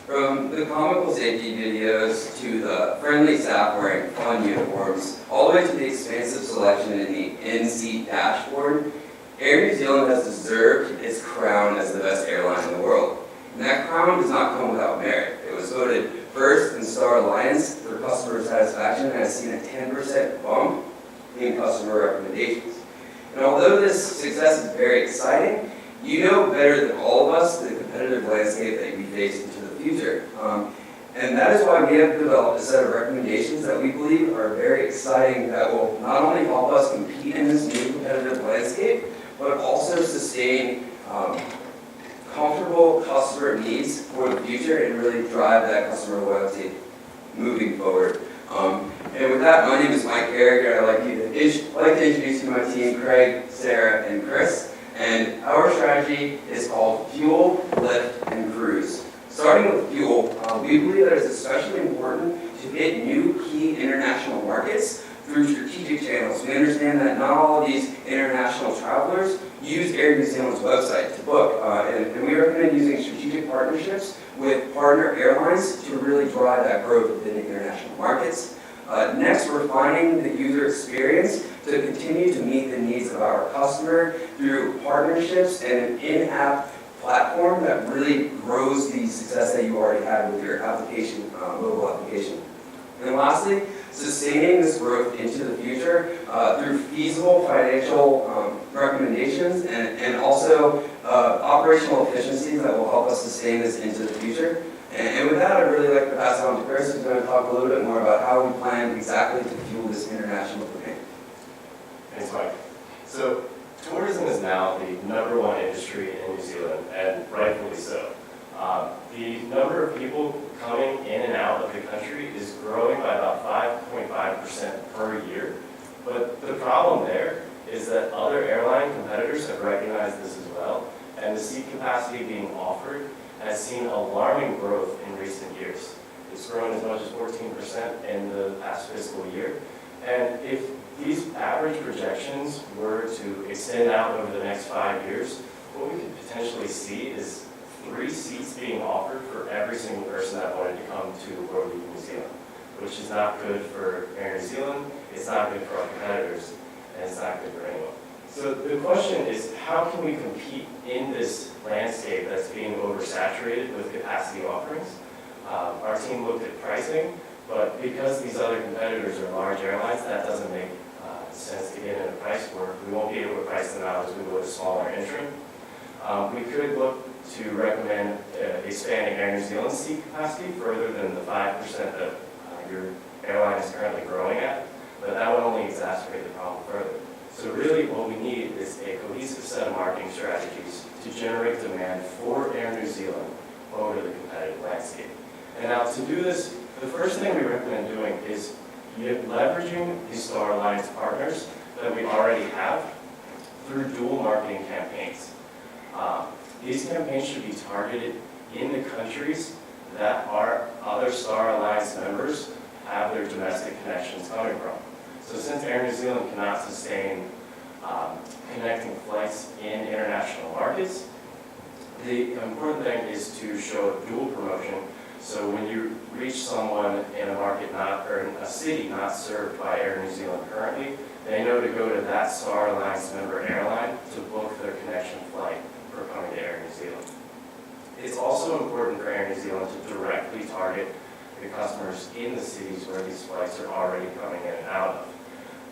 From the comical safety videos to the friendly staff wearing fun uniforms, all the way to the expansive selection in the in-seat dashboard, Air New Zealand has deserved its crown as the best airline in the world. And that crown does not come without merit. It was voted first in Star Alliance for customer satisfaction and has seen a 10% bump in customer recommendations. And although this success is very exciting, you know better than all of us the competitive landscape that we face into the future. And that is why we have developed a set of recommendations that we believe are very exciting that will not only help us compete in this new competitive landscape, but also sustain comfortable customer needs for the future and really drive that customer loyalty moving forward. And with that, my name is Mike Herrick, and I'd like to introduce you to my team, Craig, Sarah, and Chris. And our strategy is called Fuel, Lift, and Cruise. Starting with fuel, we believe that it's especially important to hit new key international markets through strategic channels. We understand that not all of these international travelers use Air New Zealand's website to book, and we recommend using strategic partnerships with partner airlines to really drive that growth within the international markets. Next, refining the user experience to continue to meet the needs of our customer through partnerships and an in-app platform that really grows the success that you already had with your application, mobile application. And lastly, sustaining this growth into the future through feasible financial recommendations and also operational efficiencies that will help us sustain this into the future. And with that, I'd really like to pass it on to Chris, who's going to talk a little bit more about how we plan exactly to fuel this international demand. Thanks, Mike. So, tourism is now the #1 industry in New Zealand, and rightfully so. The number of people coming in and out of the country is growing by about 5.5% per year. But the problem there is that other airline competitors have recognized this as well, and the seat capacity being offered has seen alarming growth in recent years. It's grown as much as 14% in the past fiscal year. And if these average projections were to extend out over the next 5 years, what we could potentially see is 3 seats being offered for every single person that wanted to come to World Week New Zealand, which is not good for Air New Zealand, it's not good for our competitors, and it's not good for anyone. So the question is, how can we compete in this landscape that's being oversaturated with capacity offerings? Our team looked at pricing, but because these other competitors are large airlines, that doesn't make sense to get in a price war. We won't be able to price them out as we would a smaller entrant. We could look to recommend expanding Air New Zealand's seat capacity further than the 5% that your airline is currently growing at, but that would only exacerbate the problem further. So really what we need is a cohesive set of marketing strategies to generate demand for Air New Zealand over the competitive landscape. And now to do this, the first thing we recommend doing is leveraging these Star Alliance partners that we already have through dual marketing campaigns. These campaigns should be targeted in the countries that our other Star Alliance members have their domestic connections coming from. So since Air New Zealand cannot sustain connecting flights in international markets, the important thing is to show dual promotion. So when you reach someone in a market or in a city not served by Air New Zealand currently, they know to go to that Star Alliance member airline to book their connection flight for coming to Air New Zealand. It's also important for Air New Zealand to directly target the customers in the cities where these flights are already coming in and out of.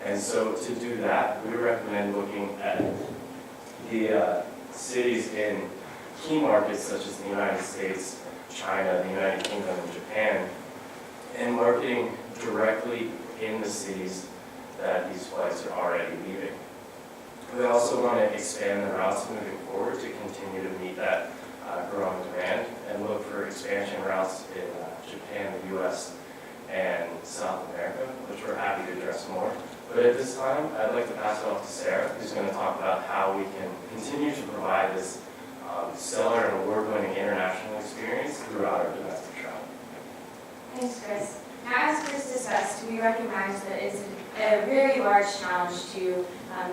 And so to do that, we recommend looking at the cities in key markets such as the United States, China, the United Kingdom, and Japan, and marketing directly in the cities that these flights are already leaving. We also want to expand the routes moving forward to continue to meet that growing demand and look for expansion routes in Japan, the US, and South America, which we're happy to address more. But at this time, I'd like to pass it off to Sarah, who's going to talk about how we can continue to provide this stellar and award-winning international experience throughout our domestic travel. Thanks, Chris. Now, as Chris discussed, we recognize that it's a very large challenge to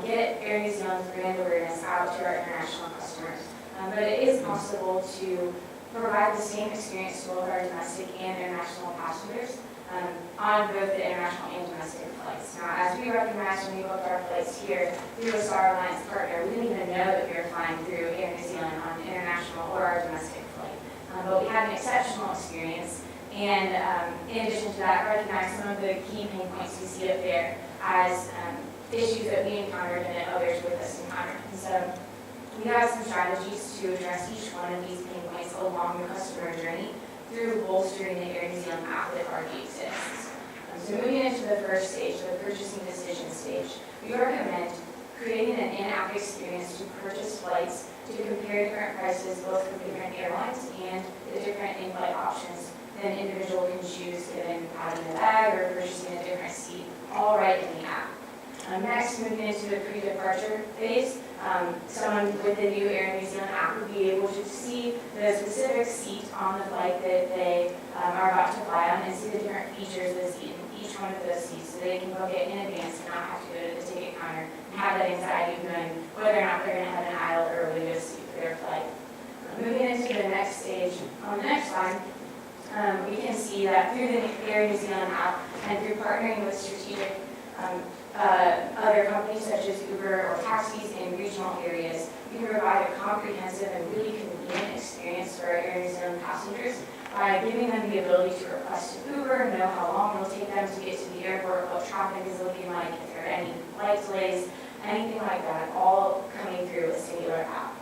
get Air New Zealand's brand awareness out to our international customers. But it is possible to provide the same experience to both our domestic and international passengers on both the international and domestic flights. Now, as we recognized when we booked our flights here through a Star Alliance partner, we didn't even know that we were flying through Air New Zealand on an international or our domestic flight. But we had an exceptional experience, and in addition to that, recognized some of the key pain points we see up there as issues that we encountered and that others with us encountered. And so we have some strategies to address each one of these pain points along the customer journey through bolstering the Air New Zealand app that already exists. So moving into the first stage, the purchasing decision stage, we recommend creating an in-app experience to purchase flights, to compare different prices both from different airlines and the different in-flight options that an individual can choose, given having a bag or purchasing a different seat, all right in the app. Next, moving into the pre-departure phase, someone with the new Air New Zealand app would be able to see the specific seat on the flight that they are about to fly on and see the different features of the seat in each one of those seats, so they can book it in advance and not have to go to the ticket counter and have that anxiety of knowing whether or not they're going to have an aisle or a window seat for their flight. Moving into the next stage, on the next slide, we can see that through the Air New Zealand app and through partnering with strategic other companies such as Uber or taxis in regional areas, we can provide a comprehensive and really convenient experience for our Air New Zealand passengers by giving them the ability to request an Uber, know how long it will take them to get to the airport, what traffic is looking like, if there are any flight delays, anything like that, all coming through a singular app.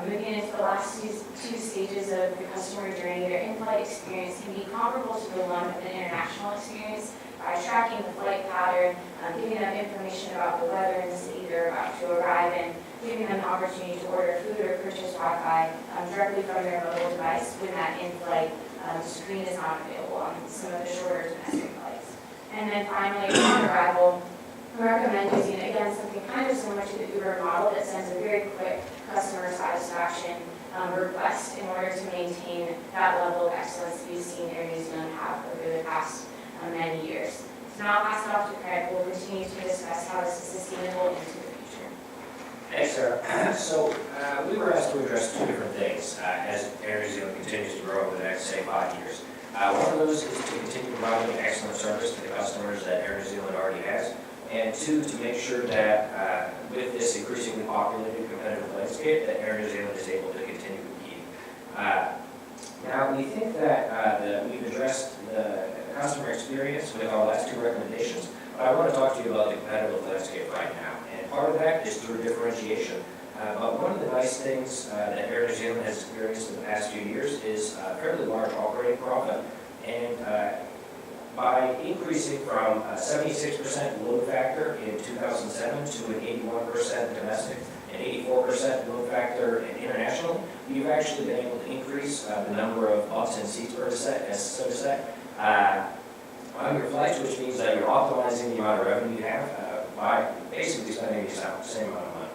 Moving into the last two stages of the customer journey, their in-flight experience can be comparable to the one of an international experience by tracking the flight pattern, giving them information about the weather in the city they're about to arrive in, giving them the opportunity to order food or purchase Wi-Fi directly from their mobile device when that in-flight screen is not available on some of the shorter domestic flights. And then finally, upon arrival, we recommend using, again, something kind of similar to the Uber model that sends a very quick customer satisfaction request in order to maintain that level of excellence we've seen Air New Zealand have over the past many years. So now I'll pass it off to Craig, who will continue to discuss how this is sustainable into the future. Thanks, Sarah. So we were asked to address two different things as Air New Zealand continues to grow over the next, say, 5 years. One of those is to continue providing excellent service to the customers that Air New Zealand already has, and two, to make sure that with this increasingly populated competitive landscape, that Air New Zealand is able to continue competing. Now, we think that we've addressed the customer experience with our last two recommendations, but I want to talk to you about the competitive landscape right now. And part of that is through differentiation. But one of the nice things that Air New Zealand has experienced in the past few years is a fairly large operating profit. And by increasing from a 76% load factor in 2007 to an 81% domestic and 84% load factor in international, we've actually been able to increase the number of butts and seats per so to say, on your flights, which means that you're optimizing the amount of revenue you have by basically spending the same amount of money.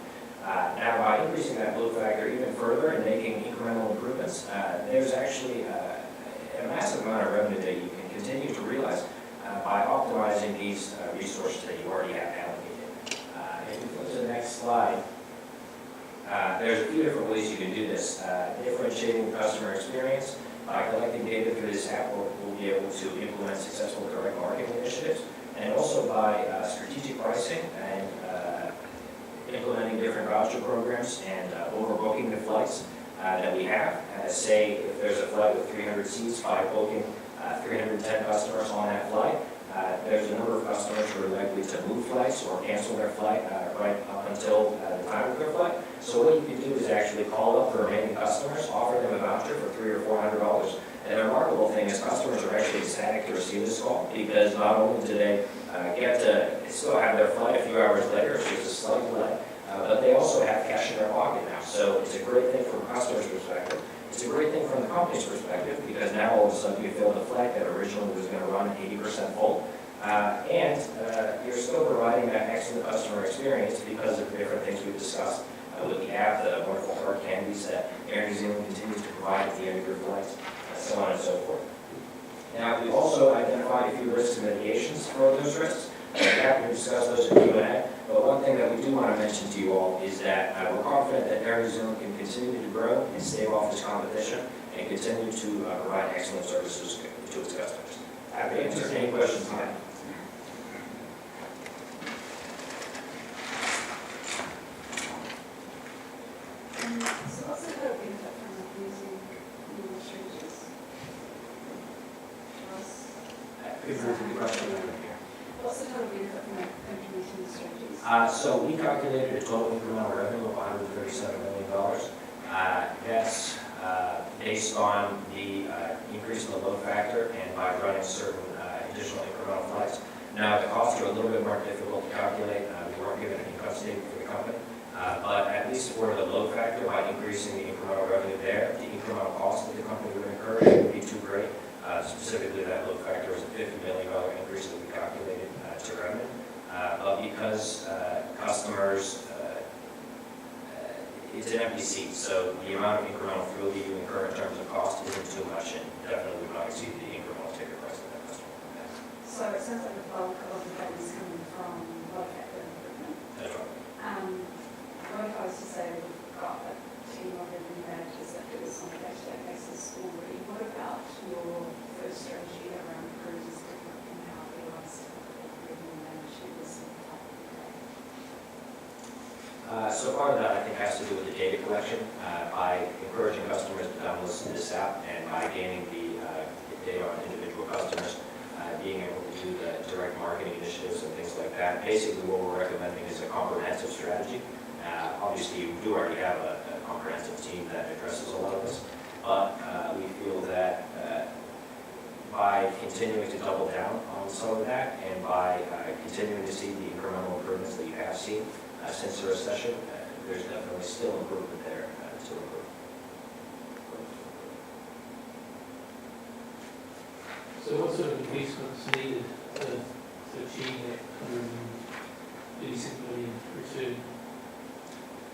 Now, by increasing that load factor even further and making incremental improvements, there's actually a massive amount of revenue that you can continue to realize by optimizing these resources that you already have allocated. If we flip to the next slide, there's a few different ways you can do this. Differentiating the customer experience. By collecting data through this app, we'll be able to implement successful direct marketing initiatives, and also by strategic pricing and implementing different voucher programs and overbooking the flights that we have. Say if there's a flight with 300 seats, by booking 310 customers on that flight, there's a number of customers who are likely to move flights or cancel their flight right up until the time of their flight. So what you can do is actually call up the remaining customers, offer them a voucher for $300 or $400. And the remarkable thing is customers are actually ecstatic to receive this call, because not only do they get to still have their flight a few hours later, it's just a slight delay, but they also have cash in their pocket now. So it's a great thing from a customer's perspective. It's a great thing from the company's perspective, because now all of a sudden you fill the flight that originally was going to run 80% full. And you're still providing that excellent customer experience because of the different things we've discussed with the app, the wonderful hard candies that Air New Zealand continues to provide at the end of your flights, so on and so forth. Now, we've also identified a few risks and mitigations for those risks. We're happy to discuss those in Q&A, but one thing that we do want to mention to you all is that we're confident that Air New Zealand can continue to grow and stave off this competition and continue to provide excellent services to its customers. Happy to answer any questions you have. So what's the total benefit from using Google Strategies? Could you repeat the question here? What's the total benefit from implementing the strategies? So we calculated a total incremental revenue of $137 million. That's based on the increase in the load factor and by running certain additional incremental flights. Now, the costs are a little bit more difficult to calculate. We weren't given an income statement for the company. But at least for the load factor, by increasing the incremental revenue there, the incremental cost that the company would incur wouldn't be too great. Specifically, that load factor was a $50 million increase that we calculated to revenue. But because customers, it's an empty seat, so the amount of incremental fuel that you incur in terms of cost isn't too much and definitely would not exceed the incremental ticket price that customer would pay. So it sounds like the bulk of the value is coming from load factor improvement. That's right. What if I was to say we've got a team of revenue managers that do this on a day-to-day basis already? What about your first strategy around cruises different in how airlines typically revenue manage this type of day? So part of that, I think, has to do with the data collection. By encouraging customers to download this app and by gaining the data on individual customers, being able to do the direct marketing initiatives and things like that. Basically, what we're recommending is a comprehensive strategy. Obviously, you do already have a comprehensive team that addresses a lot of this, but we feel that by continuing to double down on some of that and by continuing to see the incremental improvements that you have seen since the recession, there's definitely still improvement there to improve. So what sort of investments needed to achieve that $136 million return?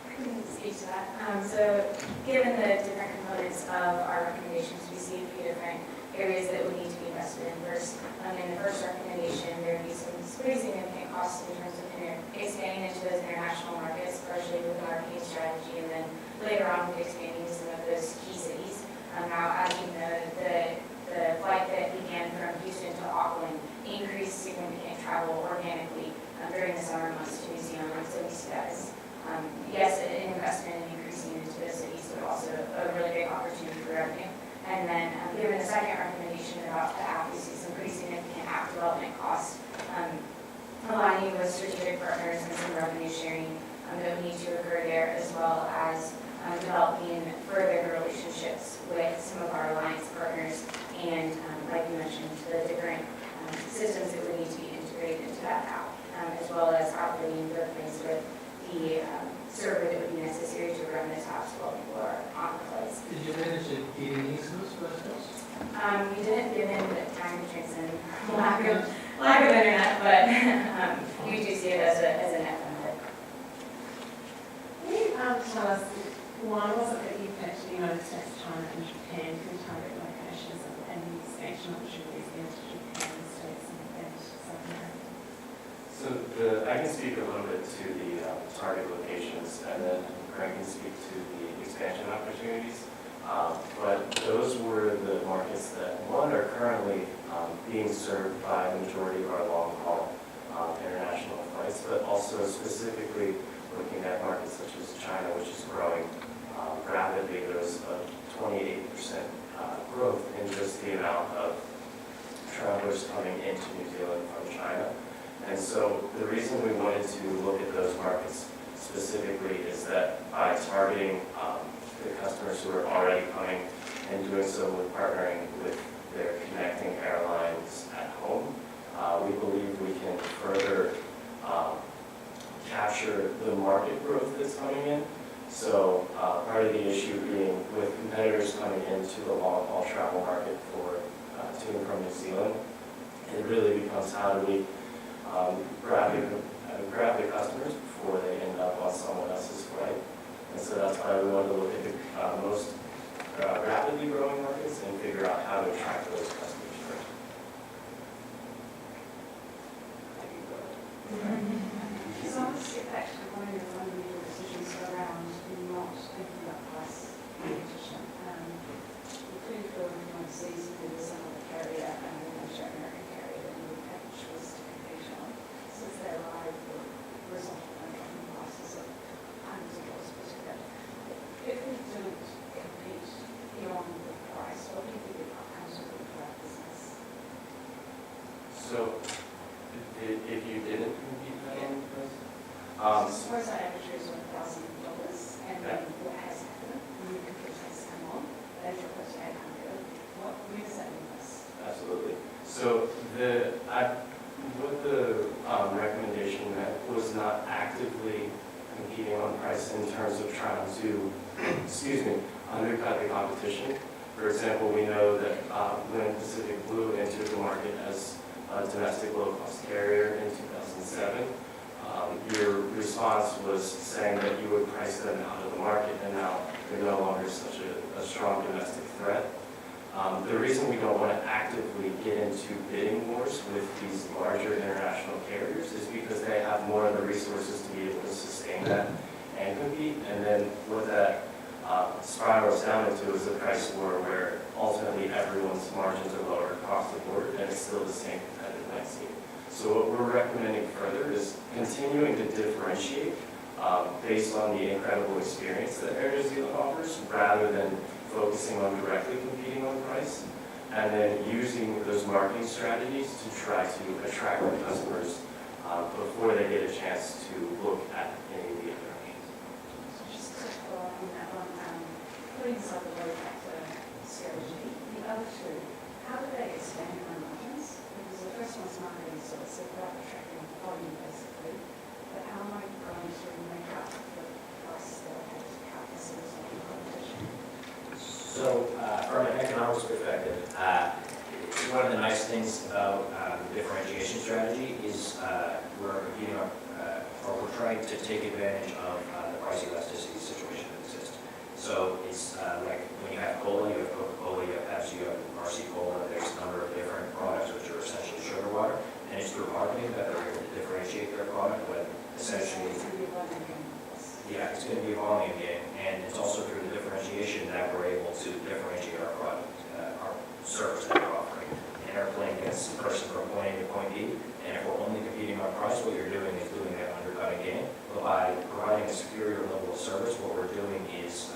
I can speak to that. So given the different components of our recommendations, we see a few different areas that would need to be invested in. First, in the first recommendation, there would be some pretty significant costs in terms of expanding into those international markets, partially with the marketing strategy, and then later on with expanding to some of those key cities. Now, as you know, the flight that began from Houston to Auckland increased significant travel organically during the summer months to New Zealand, so we see that as yes, an investment in increasing into those cities, but also a really big opportunity for revenue. And then given the second recommendation about the app, we see some pretty significant app development costs, aligning with strategic partners and some revenue sharing that we need to occur there, as well as developing further relationships with some of our alliance partners and, like you mentioned, the different systems that would need to be integrated into that app, as well as outfitting the place with the server that would be necessary to run the apps while people are on the flights. Did you manage to get any estimates for those? We didn't give in the time constraints and lack of internet, but we do see it as a net benefit. Can you tell us, one, was it that you've actually noticed States, China and Japan through target locations and the expansion opportunities into Japan, the States and South America? So I can speak a little bit to the target locations, and then Craig can speak to the expansion opportunities. But those were the markets that, one, are currently being served by the majority of our long-haul international flights, but also specifically looking at markets such as China, which is growing rapidly. There's a 28% growth in just the amount of travelers coming into New Zealand from China. And so the reason we wanted to look at those markets specifically is that by targeting the customers who are already coming and doing so with partnering with their connecting airlines at home, we believe we can further capture the market growth that's coming in. So part of the issue being with competitors coming into the long-haul travel market for to and from New Zealand, it really becomes how do we grab the customers before they end up on someone else's flight. And so that's why we wanted to look at the most rapidly growing markets and figure out how to attract those customers first. So I want to get back to one of your fundamental decisions around not thinking about price competition. So, if you didn't compete on price? As far as our average is $1,000, and then what has happened, new computers has come on, that is close to 800. Where does that leave us? Absolutely. So what the recommendation meant was not actively competing on price in terms of trying to, undercut the competition. For example, we know that when Pacific Blue entered the market as a domestic low-cost carrier in 2007, your response was saying that you would price them out of the market, and now they're no longer such a strong domestic threat. The reason we don't want to actively get into bidding wars with these larger international carriers is because they have more of the resources to be able to sustain that and compete. And then what that spirals down into is a price war where ultimately everyone's margins are lower across the board, and it's still the same competitive landscape. So what we're recommending further is continuing to differentiate based on the incredible experience that Air New Zealand offers, rather than focusing on directly competing on price, and then using those marketing strategies to try to attract the customers before they get a chance to look at any of the other options. So just to follow up on that one, putting aside the load factor strategy, the other two, how do they expand their margins? Because the first one's marketing, so it's about attracting volume basically, but how am I going to make up the prices that I have to cut as a result of competition? So, from an economics perspective, one of the nice things about the differentiation strategy is we're competing on, or we're trying to take advantage of the price elasticity situation that exists. So it's like when you have cola, you have Coca-Cola, you have Pepsi, you have RC Cola, there's a number of different products which are essentially sugar water, and it's through marketing that they're able to differentiate their product, but essentially, It's going to be one again. yeah, it's going to be a volume game, and it's also through the differentiation that we're able to differentiate our product, our service that we're offering. An airplane gets a person from point A to point B, and if we're only competing on price, what you're doing is doing that undercutting game. But by providing a superior level of service, what we're doing is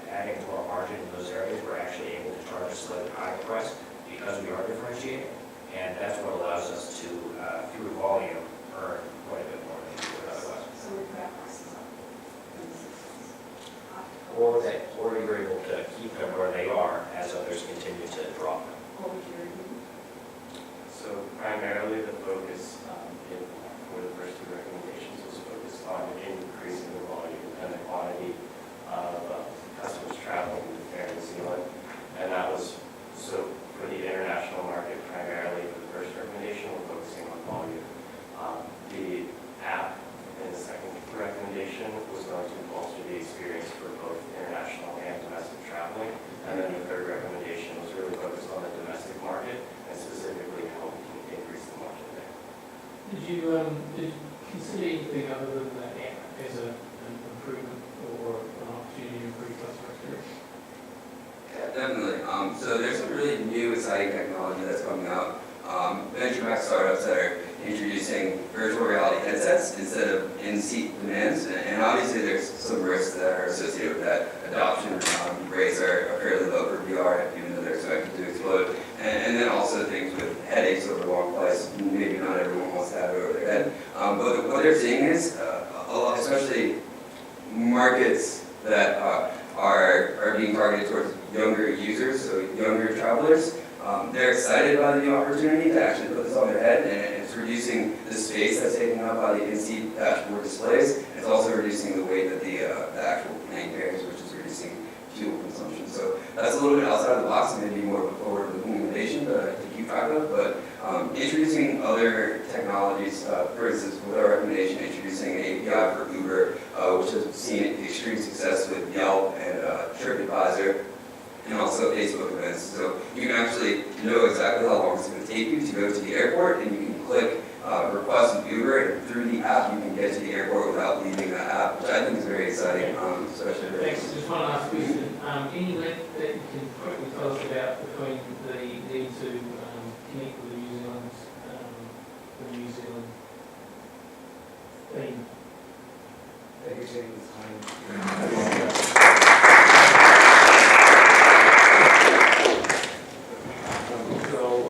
adding to our margin in those areas. We're actually able to charge a slightly higher price because we are differentiating, and that's what allows us to, through volume, earn quite a bit more than we would otherwise. So we put our prices up in the 6 months. Or you're able to keep them where they are as others continue to drop them. What would you review? So primarily the focus for the first two recommendations was focused on increasing the volume and the quantity of customers traveling to Air New Zealand. And that was, so for the international market, primarily for the first recommendation, we're focusing on volume. The app in the second recommendation was going to bolster the experience for both international and domestic traveling. And then the third recommendation was really focused on the domestic market and specifically how we can increase the margin there. Did you consider anything other than that app as an improvement or an opportunity to improve customer experience? Yeah, definitely. So there's some really new, exciting technology that's coming out. Venture-backed startups that are introducing virtual reality headsets instead of in-seat demands, and obviously there's some risks that are associated with that. Adoption rates are fairly low for VR, even though they're expected to explode. And then also things with headaches over long flights. Maybe not everyone wants to have it over their head. But what they're seeing is, a lot, especially markets that are being targeted towards younger users, so younger travelers. They're excited by the opportunity to actually put this on their head, and it's reducing the space that's taken up by the in-seat dashboard displays. It's also reducing the weight that the actual plane carries, which is reducing fuel consumption. So that's a little bit outside of the box, and maybe more of a forward-looking innovation to keep track of. But introducing other technologies, for instance, with our recommendation, introducing an API for Uber, which has seen extreme success with Yelp and TripAdvisor, and also Facebook events. So you can actually know exactly how long it's going to take you to go to the airport, and you can click request an Uber, and through the app you can get to the airport without leaving the app, which I think is very exciting, especially for Thanks. Just one last question. Any link that you can quickly tell us about between the need to connect with the New Zealand theme? Thank you, James.